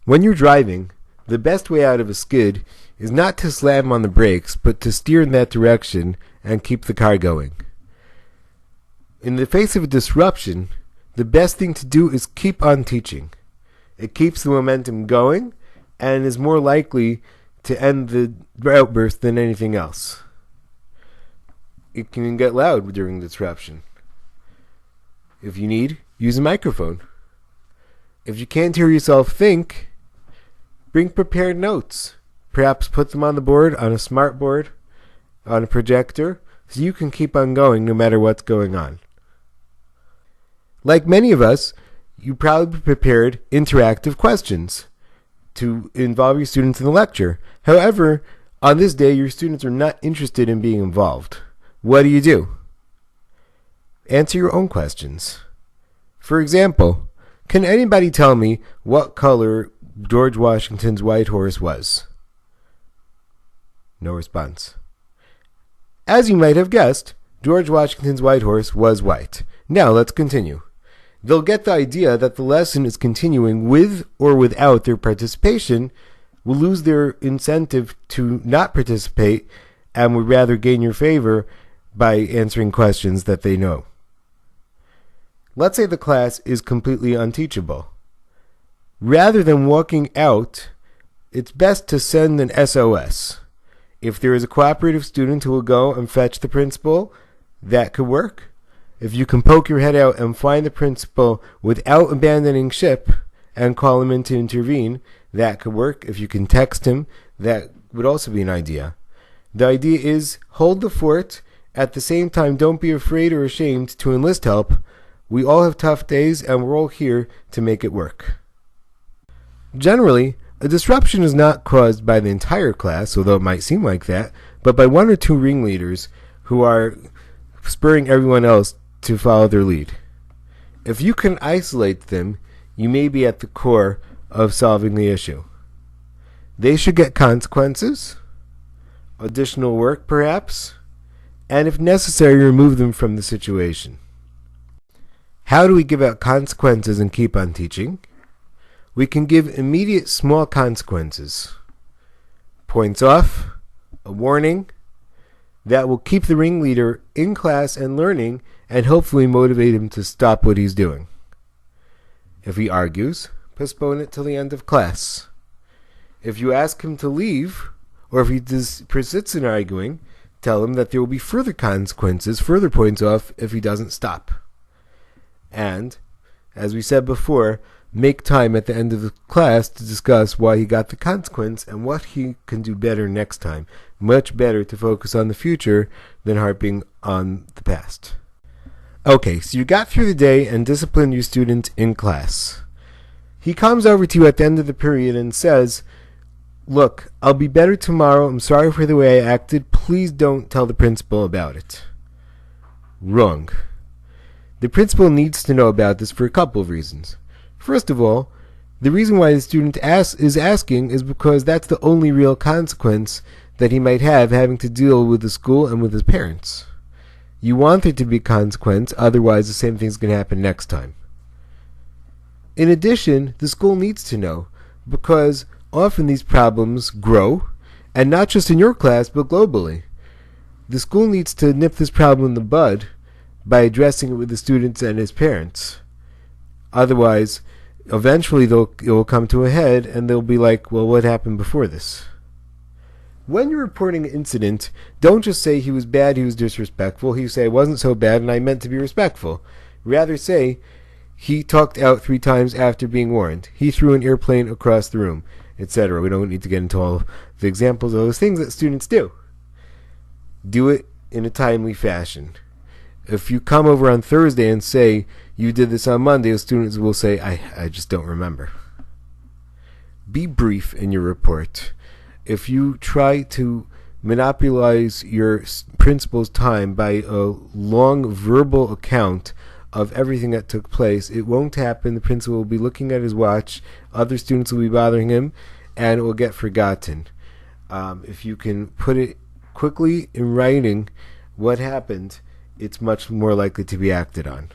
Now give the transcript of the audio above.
When you're driving, the best way out of a skid is not to slam on the brakes, but to steer in that direction and keep the car going. In the face of a disruption, the best thing to do is keep on teaching. It keeps the momentum going and is more likely to end the outburst than anything else. It can get loud during disruption. If you need, use a microphone. If you can't hear yourself think, bring prepared notes. Perhaps put them on the board, on a smart board, on a projector, so you can keep on going no matter what's going on. Like many of us, you probably prepared interactive questions to involve your students in the lecture. However, on this day, your students are not interested in being involved. What do? Answer your own questions. For example, can anybody tell me what color George Washington's white horse was? No response. As you might have guessed, George Washington's white horse was white. Now let's continue. They'll get the idea that the lesson is continuing with or without their participation, will lose their incentive to not participate, and would rather gain your favor by answering questions that they know. Let's say the class is completely unteachable. Rather than walking out, it's best to send an SOS. If there is a cooperative student who will go and fetch the principal, that could work. If you can poke your head out and find the principal without abandoning ship and call him in to intervene, that could work. If you can text him, that would also be an idea. The idea is hold the fort. At the same time, don't be afraid or ashamed to enlist help. We all have tough days, and we're all here to make it work. Generally, a disruption is not caused by the entire class, although it might seem like that, but by one or two ringleaders who are spurring everyone else to follow their lead. If you can isolate them, you may be at the core of solving the issue. They should get consequences, additional work perhaps, and if necessary, remove them from the situation. How do we give out consequences and keep on teaching? We can give immediate small consequences. Points off, a warning, that will keep the ringleader in class and learning and hopefully motivate him to stop what he's doing. If he argues, postpone it till the end of class. If you ask him to leave, or if he persists in arguing, tell him that there will be further consequences, further points off, if he doesn't stop. And, as we said before, make time at the end of the class to discuss why he got the consequence and what he can do better next time. Much better to focus on the future than harping on the past. Okay, so you got through the day and disciplined your student in class. He comes over to you at the end of the period and says, "Look, I'll be better tomorrow. I'm sorry for the way I acted. Please don't tell the principal about it." Wrong. The principal needs to know about this for a couple of reasons. First of all, the reason why the student is asking is because that's the only real consequence that he might have having to deal with the school and with his parents. You want there to be a consequence, otherwise the same thing's going to happen next time. In addition, the school needs to know, because often these problems grow, and not just in your class, but globally. The school needs to nip this problem in the bud by addressing it with the students and his parents. Otherwise, eventually it will come to a head, and they'll be like, well, what happened before this? When you're reporting an incident, don't just say he was bad, he was disrespectful. You say, it wasn't so bad, and I meant to be respectful. Rather say, he talked out 3 times after being warned. He threw an airplane across the room, etc. We don't need to get into all the examples of those things that students do. Do it in a timely fashion. If you come over on Thursday and say, you did this on Monday, the students will say, I just don't remember. Be brief in your report. If you try to monopolize your principal's time by a long verbal account of everything that took place, it won't happen. The principal will be looking at his watch, other students will be bothering him, and it will get forgotten. If you can put it quickly in writing what happened, it's much more likely to be acted on.